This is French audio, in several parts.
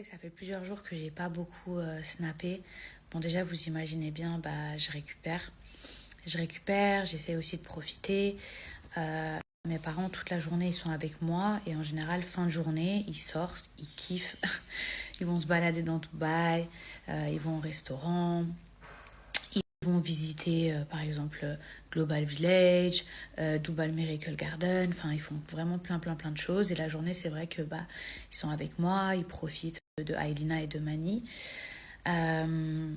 que ça fait plusieurs jours que j'ai pas beaucoup snappé. Bon, déjà, vous imaginez bien, bah, je récupère. Je récupère, j'essaie aussi de profiter. Euh, Mes parents, toute la journée, ils sont avec moi. Et en général, fin de journée, ils sortent, ils kiffent. Ils vont se balader dans Dubaï, ils vont au restaurant, ils vont visiter, par exemple, Global Village, Dubai Miracle Garden. Enfin, ils font vraiment plein de choses. Et la journée, c'est vrai que bah, ils sont avec moi, ils profitent de Ailina et de Mani. Euh,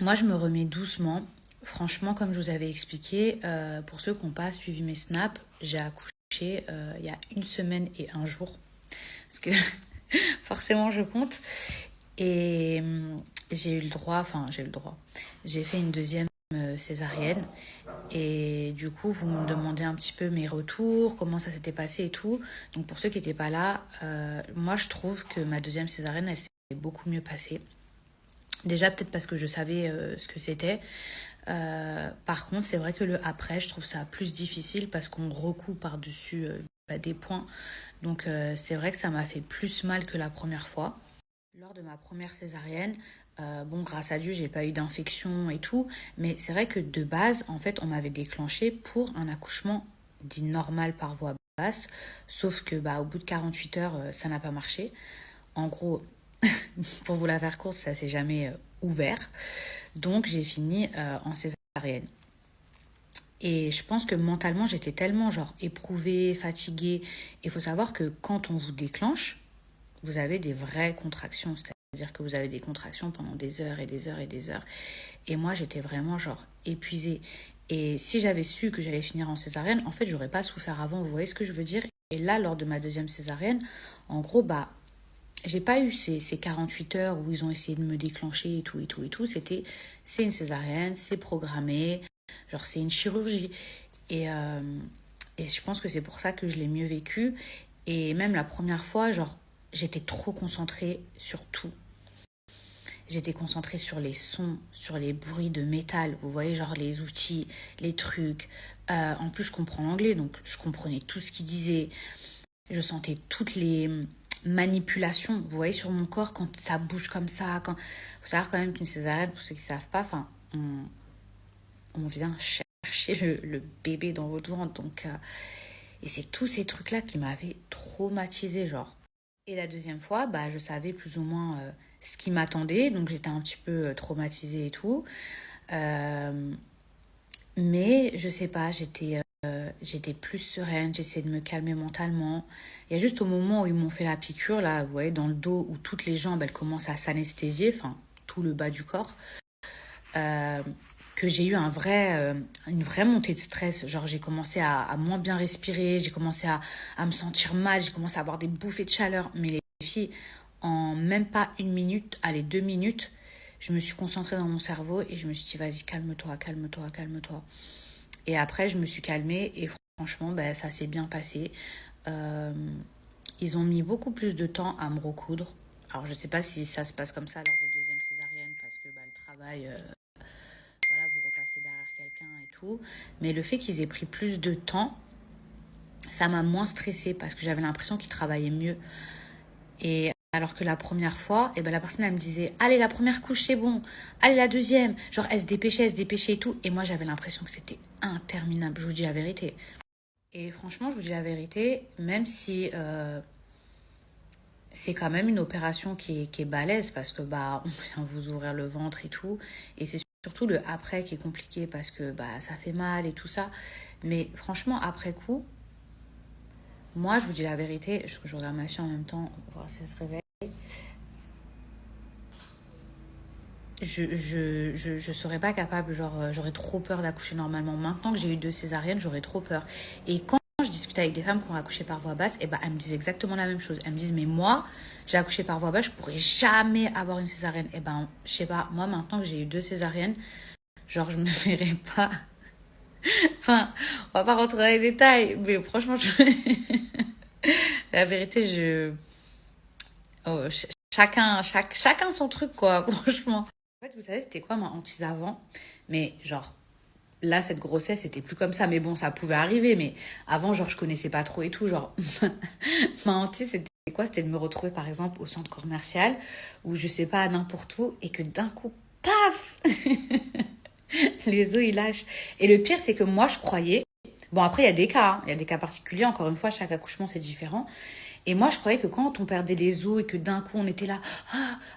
Moi, je me remets doucement. Franchement, comme je vous avais expliqué, pour ceux qui n'ont pas suivi mes snaps, j'ai accouché il y a une semaine et un jour. Parce que forcément, je compte. Et j'ai eu le droit, enfin, j'ai eu le droit. J'ai fait une deuxième césarienne. Et du coup, vous me demandez un petit peu mes retours, comment ça s'était passé et tout. Donc, pour ceux qui n'étaient pas là, moi, je trouve que ma deuxième césarienne, elle s'est beaucoup mieux passée. Déjà, peut-être parce que je savais ce que c'était. Par contre, c'est vrai que le après, je trouve ça plus difficile parce qu'on recoue par-dessus des points. Donc, c'est vrai que ça m'a fait plus mal que la première fois. Lors de ma première césarienne, bon, grâce à Dieu, j'ai pas eu d'infection et tout. Mais c'est vrai que de base, en fait, on m'avait déclenché pour un accouchement dit normal par voie basse. Sauf que, bah, au bout de 48 heures, ça n'a pas marché. En gros, pour vous la faire courte, ça s'est jamais ouvert. Donc j'ai fini en césarienne. Et je pense que mentalement, j'étais tellement genre éprouvée, fatiguée. Il faut savoir que quand on vous déclenche, vous avez des vraies contractions. C'est-à-dire que vous avez des contractions pendant des heures et des heures et des heures. Et moi, j'étais vraiment genre épuisée. Et si j'avais su que j'allais finir en césarienne, en fait, j'aurais pas souffert avant. Vous voyez ce que je veux dire? Et là, lors de ma deuxième césarienne, en gros, bah, j'ai pas eu ces 48 heures où ils ont essayé de me déclencher et tout et tout et tout. C'est une césarienne, c'est programmé, genre c'est une chirurgie. Et, euh, et je pense que c'est pour ça que je l'ai mieux vécu. Et même la première fois, genre, j'étais trop concentrée sur tout. J'étais concentrée sur les sons, sur les bruits de métal. Vous voyez, genre les outils, les trucs. En plus, je comprends l'anglais, donc je comprenais tout ce qu'ils disaient. Je sentais toutes les manipulations, vous voyez, sur mon corps quand ça bouge comme ça. Quand... Faut savoir quand même qu'une césarienne, pour ceux qui ne savent pas, enfin, on vient chercher le bébé dans votre ventre. Donc, et c'est tous ces trucs-là qui m'avaient traumatisée, genre. Et la deuxième fois, bah, je savais plus ou moins ce qui m'attendait, donc j'étais un petit peu traumatisée et tout. Euh, mais je sais pas, j'étais plus sereine, j'essayais de me calmer mentalement. Il y a juste au moment où ils m'ont fait la piqûre, là, vous voyez, dans le dos, où toutes les jambes, elles commencent à s'anesthésier, enfin, tout le bas du corps, euh, que j'ai eu une vraie montée de stress. Genre, j'ai commencé à moins bien respirer, j'ai commencé à me sentir mal, j'ai commencé à avoir des bouffées de chaleur. Mais les filles, en même pas une minute, allez, 2 minutes, je me suis concentrée dans mon cerveau et je me suis dit, vas-y, calme-toi, calme-toi, calme-toi. Et après, je me suis calmée et franchement, ben, ça s'est bien passé. Euh, Ils ont mis beaucoup plus de temps à me recoudre. Alors, je sais pas si ça se passe comme ça lors de deuxième césarienne parce que bah, le travail, voilà, vous repassez derrière quelqu'un et tout. Mais le fait qu'ils aient pris plus de temps, ça m'a moins stressée parce que j'avais l'impression qu'ils travaillaient mieux. Et alors que la première fois, eh ben, la personne, elle me disait, allez, la première couche, c'est bon. Allez, la deuxième. Genre, elle se dépêchait et tout. Et moi, j'avais l'impression que c'était interminable. Je vous dis la vérité. Et franchement, je vous dis la vérité, même si c'est quand même une opération qui est balèze parce que bah, on vient vous ouvrir le ventre et tout. Et c'est surtout le après qui est compliqué parce que bah, ça fait mal et tout ça. Mais franchement, après coup, moi, je vous dis la vérité, je regarde ma fille en même temps, on va voir si elle se réveille. Je serais pas capable, genre, j'aurais trop peur d'accoucher normalement. Maintenant que j'ai eu 2 césariennes, j'aurais trop peur. Et quand je discute avec des femmes qui ont accouché par voie basse, et ben, elles me disent exactement la même chose. Elles me disent, mais moi, j'ai accouché par voie basse, je pourrais jamais avoir une césarienne. Et ben, je sais pas, moi, maintenant que j'ai eu 2 césariennes, genre, je me verrais pas. Enfin, on va pas rentrer dans les détails, mais franchement, la vérité, oh, chacun son truc, quoi, franchement. En fait, vous savez, c'était quoi ma hantise avant? Mais genre, là, cette grossesse, c'était plus comme ça. Mais bon, ça pouvait arriver. Mais avant, genre, je connaissais pas trop et tout. Genre, ma hantise, c'était quoi? C'était de me retrouver par exemple au centre commercial ou je sais pas, n'importe où et que d'un coup, paf les os ils lâchent. Et le pire, c'est que moi je croyais. Bon, après, il y a des cas, hein. Il y a des cas particuliers. Encore une fois, chaque accouchement c'est différent. Et moi, je croyais que quand on perdait les os et que d'un coup on était là,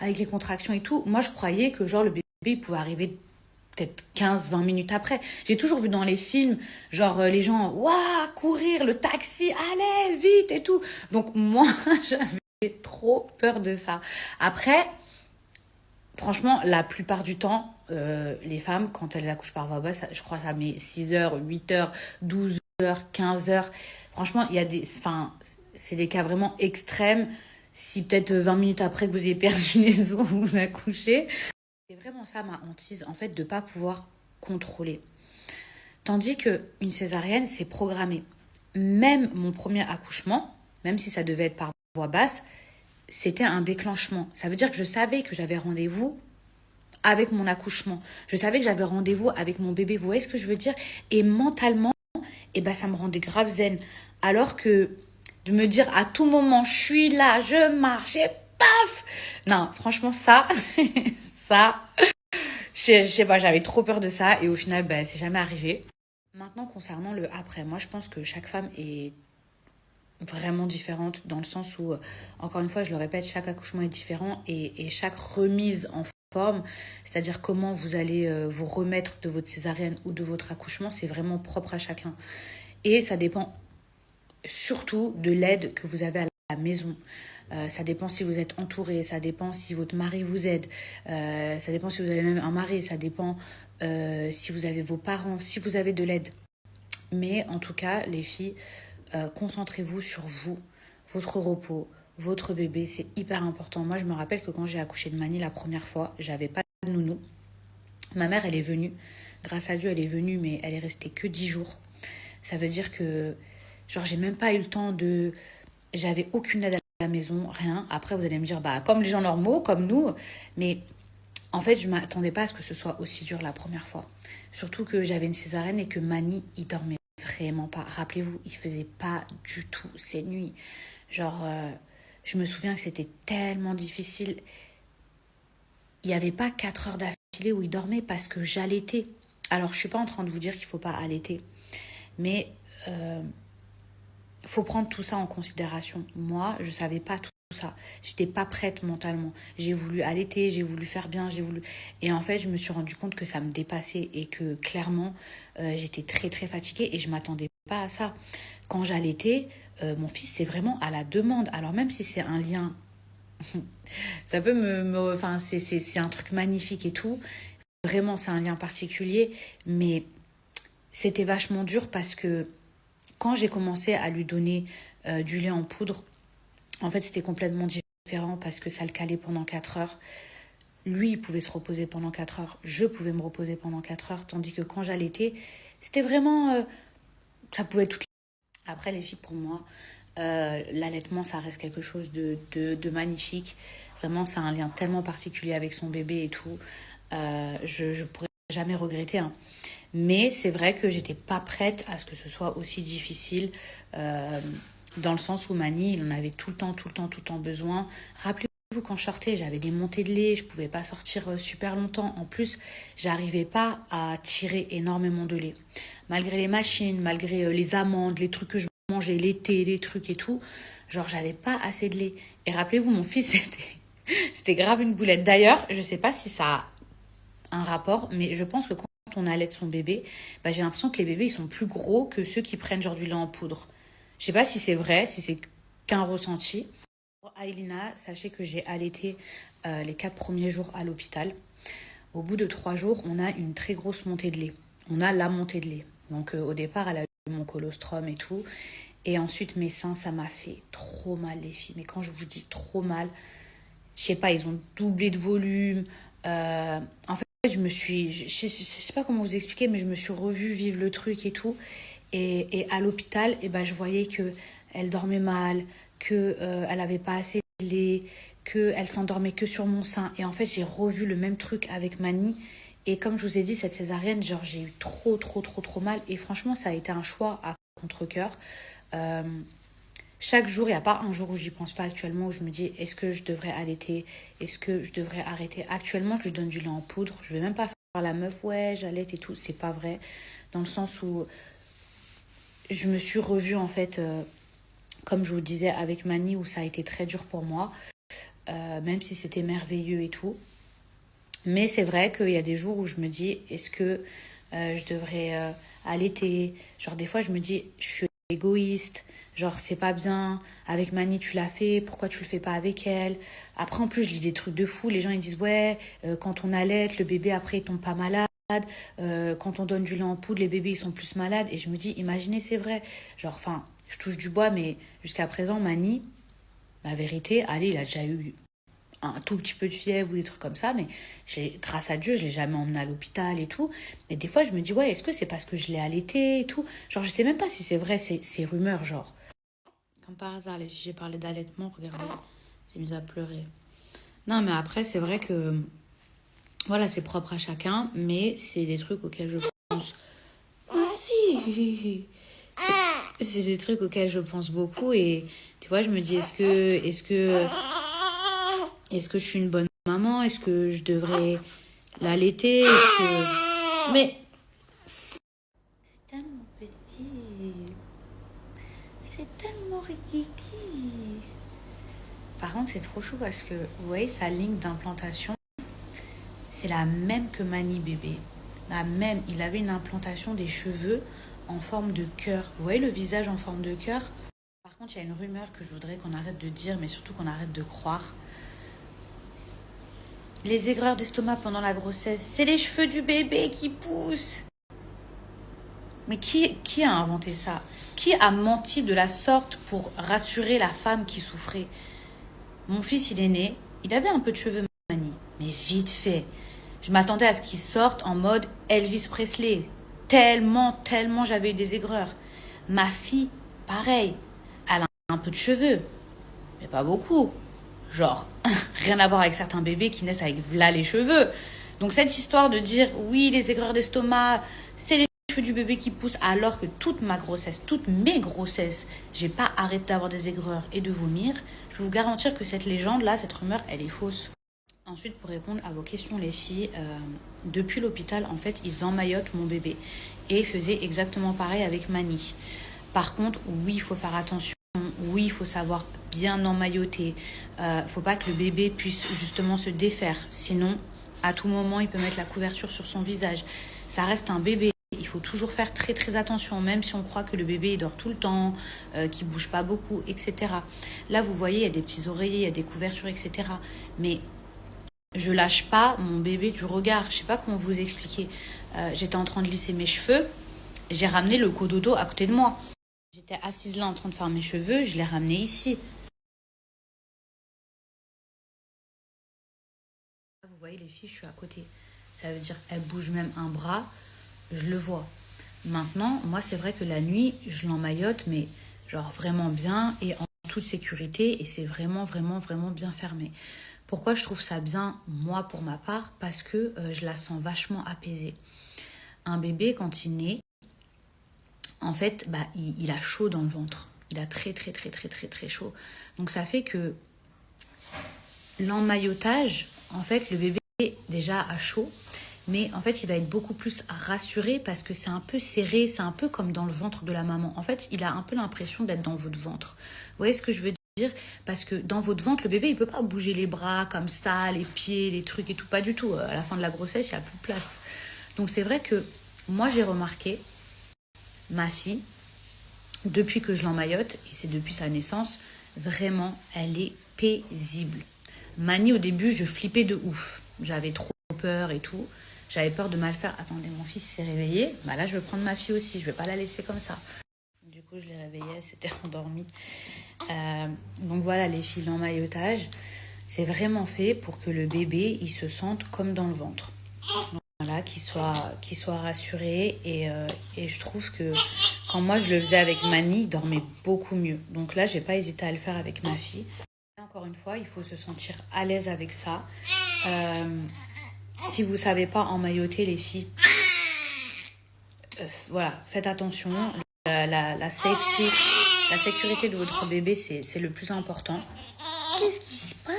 avec les contractions et tout, moi je croyais que genre le bébé il pouvait arriver peut-être 15-20 minutes après. J'ai toujours vu dans les films, genre les gens, waouh, courir, le taxi, allez, vite et tout. Donc moi, j'avais trop peur de ça. Après, franchement, la plupart du temps, les femmes, quand elles accouchent par voie basse, je crois que ça met 6 heures, 8 heures, 12 heures, 15 heures. Franchement, il y a des, enfin, c'est des cas vraiment extrêmes. Si peut-être 20 minutes après que vous ayez perdu les os, vous accouchez. C'est vraiment ça ma hantise, en fait, de ne pas pouvoir contrôler. Tandis qu'une césarienne, c'est programmé. Même mon premier accouchement, même si ça devait être par voie basse, c'était un déclenchement. Ça veut dire que je savais que j'avais rendez-vous avec mon accouchement. Je savais que j'avais rendez-vous avec mon bébé. Vous voyez ce que je veux dire? Et mentalement, eh ben, ça me rendait grave zen. Alors que de me dire à tout moment, je suis là, je marche et paf! Non, franchement, ça, ça, je sais pas, j'avais trop peur de ça et au final, ben, c'est jamais arrivé. Maintenant, concernant le après, moi, je pense que chaque femme est vraiment différente dans le sens où, encore une fois, je le répète, chaque accouchement est différent et chaque remise en forme, c'est-à-dire comment vous allez vous remettre de votre césarienne ou de votre accouchement, c'est vraiment propre à chacun. Et ça dépend surtout de l'aide que vous avez à la maison. Ça dépend si vous êtes entouré, ça dépend si votre mari vous aide, ça dépend si vous avez même un mari, ça dépend si vous avez vos parents, si vous avez de l'aide. Mais en tout cas, les filles, concentrez-vous sur vous, votre repos, votre bébé, c'est hyper important. Moi, je me rappelle que quand j'ai accouché de Mani la première fois, j'avais pas de nounou. Ma mère, elle est venue. Grâce à Dieu, elle est venue, mais elle est restée que 10 jours. Ça veut dire que, genre, j'ai même pas eu le temps de... J'avais aucune aide à la maison, rien. Après, vous allez me dire, bah, comme les gens normaux, comme nous. Mais en fait, je m'attendais pas à ce que ce soit aussi dur la première fois. Surtout que j'avais une césarienne et que Mani, il dormait vraiment pas. Rappelez-vous, il faisait pas du tout ses nuits. Genre, je me souviens que c'était tellement difficile. Il n'y avait pas 4 heures d'affilée où il dormait parce que j'allaitais. Alors, je suis pas en train de vous dire qu'il faut pas allaiter. Mais faut prendre tout ça en considération. Moi, je savais pas tout ça. J'étais pas prête mentalement. J'ai voulu allaiter, j'ai voulu faire bien, j'ai voulu... Et en fait, je me suis rendu compte que ça me dépassait et que clairement, j'étais très très fatiguée et je m'attendais pas à ça. Quand j'allaitais, mon fils, c'est vraiment à la demande. Alors même si c'est un lien, ça peut enfin, c'est un truc magnifique et tout. Vraiment, c'est un lien particulier. Mais c'était vachement dur parce que quand j'ai commencé à lui donner du lait en poudre, en fait, c'était complètement différent parce que ça le calait pendant 4 heures. Lui, il pouvait se reposer pendant 4 heures. Je pouvais me reposer pendant 4 heures. Tandis que quand j'allaitais, c'était vraiment... ça pouvait être... Après, les filles, pour moi, l'allaitement, ça reste quelque chose de magnifique. Vraiment, c'est un lien tellement particulier avec son bébé et tout. Je pourrais jamais regretter, hein. Mais c'est vrai que j'étais pas prête à ce que ce soit aussi difficile, dans le sens où Mani, il en avait tout le temps, tout le temps, tout le temps besoin. Rappelez-vous, quand je sortais, j'avais des montées de lait, je pouvais pas sortir super longtemps. En plus, j'arrivais pas à tirer énormément de lait. Malgré les machines, malgré les amandes, les trucs que je mangeais, les thés, les trucs et tout, genre j'avais pas assez de lait. Et rappelez-vous, mon fils, c'était grave une boulette. D'ailleurs, je sais pas si ça a un rapport, mais je pense que quand on allaite son bébé, bah, j'ai l'impression que les bébés ils sont plus gros que ceux qui prennent genre du lait en poudre. Je sais pas si c'est vrai, si c'est qu'un ressenti. Pour Ailina, sachez que j'ai allaité les 4 premiers jours à l'hôpital. Au bout de 3 jours, on a une très grosse montée de lait. On a la montée de lait. Donc au départ, elle a eu mon colostrum et tout. Et ensuite, mes seins, ça m'a fait trop mal, les filles. Mais quand je vous dis trop mal, je sais pas, ils ont doublé de volume. En fait, je sais pas comment vous expliquer, mais je me suis revue vivre le truc et tout. Et à l'hôpital, et ben, je voyais que elle dormait mal, que elle avait pas assez de lait, que elle s'endormait que sur mon sein. Et en fait, j'ai revu le même truc avec Mani. Et comme je vous ai dit, cette césarienne, genre, j'ai eu trop mal. Et franchement, ça a été un choix à contre-cœur. Euh, chaque jour, il n'y a pas un jour où j'y pense pas actuellement, où je me dis, est-ce que je devrais allaiter? Est-ce que je devrais arrêter? Actuellement, je lui donne du lait en poudre. Je vais même pas faire la meuf, ouais, j'allaite et tout. C'est pas vrai. Dans le sens où je me suis revue, en fait, comme je vous disais, avec Mani, où ça a été très dur pour moi, même si c'était merveilleux et tout. Mais c'est vrai qu'il y a des jours où je me dis, est-ce que je devrais allaiter? Genre, des fois, je me dis, je suis égoïste. Genre, c'est pas bien. Avec Mani, tu l'as fait. Pourquoi tu le fais pas avec elle? Après, en plus, je lis des trucs de fou. Les gens, ils disent, ouais, quand on allaite, le bébé, après, il tombe pas malade. Quand on donne du lait en poudre, les bébés, ils sont plus malades. Et je me dis, imaginez, c'est vrai. Genre, enfin, je touche du bois, mais jusqu'à présent, Mani, la vérité, allez, il a déjà eu un tout petit peu de fièvre ou des trucs comme ça, mais grâce à Dieu, je l'ai jamais emmené à l'hôpital et tout. Et des fois, je me dis, ouais, est-ce que c'est parce que je l'ai allaité et tout? Genre, je sais même pas si c'est vrai, ces rumeurs, genre. Comme par hasard, les filles, j'ai parlé d'allaitement, regardez, j'ai mis à pleurer. Non, mais après, c'est vrai que, voilà, c'est propre à chacun, mais c'est des trucs auxquels je pense. Ah si! C'est des trucs auxquels je pense beaucoup et tu vois, je me dis, est-ce que je suis une bonne maman? Est-ce que je devrais l'allaiter? Est-ce que... Mais... C'est tellement petit. C'est tellement ridicule. Par contre, c'est trop chou parce que, vous voyez, sa ligne d'implantation, c'est la même que Mani bébé. La même. Il avait une implantation des cheveux en forme de cœur. Vous voyez le visage en forme de cœur? Par contre, il y a une rumeur que je voudrais qu'on arrête de dire, mais surtout qu'on arrête de croire. Les aigreurs d'estomac pendant la grossesse, c'est les cheveux du bébé qui poussent. Mais qui a inventé ça? Qui a menti de la sorte pour rassurer la femme qui souffrait? Mon fils, il est né, il avait un peu de cheveux Mani, mais vite fait. Je m'attendais à ce qu'il sorte en mode Elvis Presley. Tellement j'avais eu des aigreurs. Ma fille, pareil, elle a un peu de cheveux, mais pas beaucoup. Genre, rien à voir avec certains bébés qui naissent avec v'là les cheveux. Donc cette histoire de dire oui, les aigreurs d'estomac, c'est les cheveux du bébé qui poussent, alors que toute ma grossesse, toutes mes grossesses, j'ai pas arrêté d'avoir des aigreurs et de vomir, je peux vous garantir que cette légende-là, cette rumeur, elle est fausse. Ensuite, pour répondre à vos questions, les filles, depuis l'hôpital, en fait, ils emmaillotent mon bébé et faisaient exactement pareil avec Mani. Par contre, oui, il faut faire attention. Oui, il faut savoir bien emmailloter. Faut pas que le bébé puisse justement se défaire. Sinon, à tout moment, il peut mettre la couverture sur son visage. Ça reste un bébé. Il faut toujours faire très très attention, même si on croit que le bébé il dort tout le temps, qu'il bouge pas beaucoup, etc. Là, vous voyez, il y a des petits oreillers, il y a des couvertures, etc. Mais je lâche pas mon bébé du regard. Je sais pas comment vous expliquer. J'étais en train de lisser mes cheveux. J'ai ramené le cododo à côté de moi. J'étais assise là en train de faire mes cheveux, je l'ai ramené ici. Vous voyez les filles, je suis à côté. Ça veut dire qu'elle bouge même un bras, je le vois. Maintenant, moi c'est vrai que la nuit, je l'emmaillote, mais genre vraiment bien et en toute sécurité et c'est vraiment bien fermé. Pourquoi je trouve ça bien, moi pour ma part? Parce que je la sens vachement apaisée. Un bébé, quand il naît, en fait, bah, il a chaud dans le ventre. Il a très chaud. Donc ça fait que l'emmaillotage, en fait, le bébé déjà a chaud, mais en fait, il va être beaucoup plus rassuré parce que c'est un peu serré, c'est un peu comme dans le ventre de la maman. En fait, il a un peu l'impression d'être dans votre ventre. Vous voyez ce que je veux dire? Parce que dans votre ventre, le bébé, il peut pas bouger les bras comme ça, les pieds, les trucs et tout, pas du tout. À la fin de la grossesse, il n'y a plus de place. Donc c'est vrai que moi, j'ai remarqué, ma fille, depuis que je l'emmaillote, et c'est depuis sa naissance, vraiment, elle est paisible. Mani, au début, je flippais de ouf. J'avais trop peur et tout. J'avais peur de mal faire. Attendez, mon fils s'est réveillé. Bah là, je vais prendre ma fille aussi. Je vais pas la laisser comme ça. Du coup, je l'ai réveillée. Elle s'était endormie. Donc voilà, les filles, l'emmaillotage, c'est vraiment fait pour que le bébé, il se sente comme dans le ventre. Donc, voilà, qu'il soit rassuré. Et je trouve que quand moi, je le faisais avec Mani, il dormait beaucoup mieux. Donc là, j'ai pas hésité à le faire avec ma fille. Encore une fois, il faut se sentir à l'aise avec ça. Si vous ne savez pas emmailloter les filles, voilà, faites attention. La safety, La sécurité de votre bébé, c'est le plus important. Qu'est-ce qui se passe?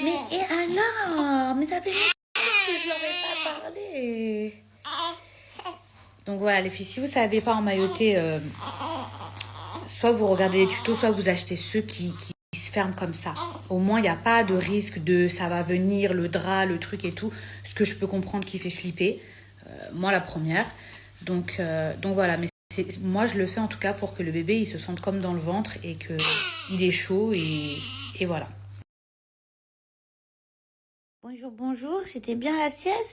Mais et alors? Mais ça fait longtemps que je leur ai pas parlé. Donc voilà les filles, si vous savez pas emmailloter, soit vous regardez les tutos, soit vous achetez ceux qui se ferment comme ça. Au moins il n'y a pas de risque de ça va venir, le drap, le truc et tout. Ce que je peux comprendre qui fait flipper. Moi la première. Donc voilà, mais moi je le fais en tout cas pour que le bébé il se sente comme dans le ventre et qu'il est chaud et voilà. Bonjour, bonjour, c'était bien la sieste?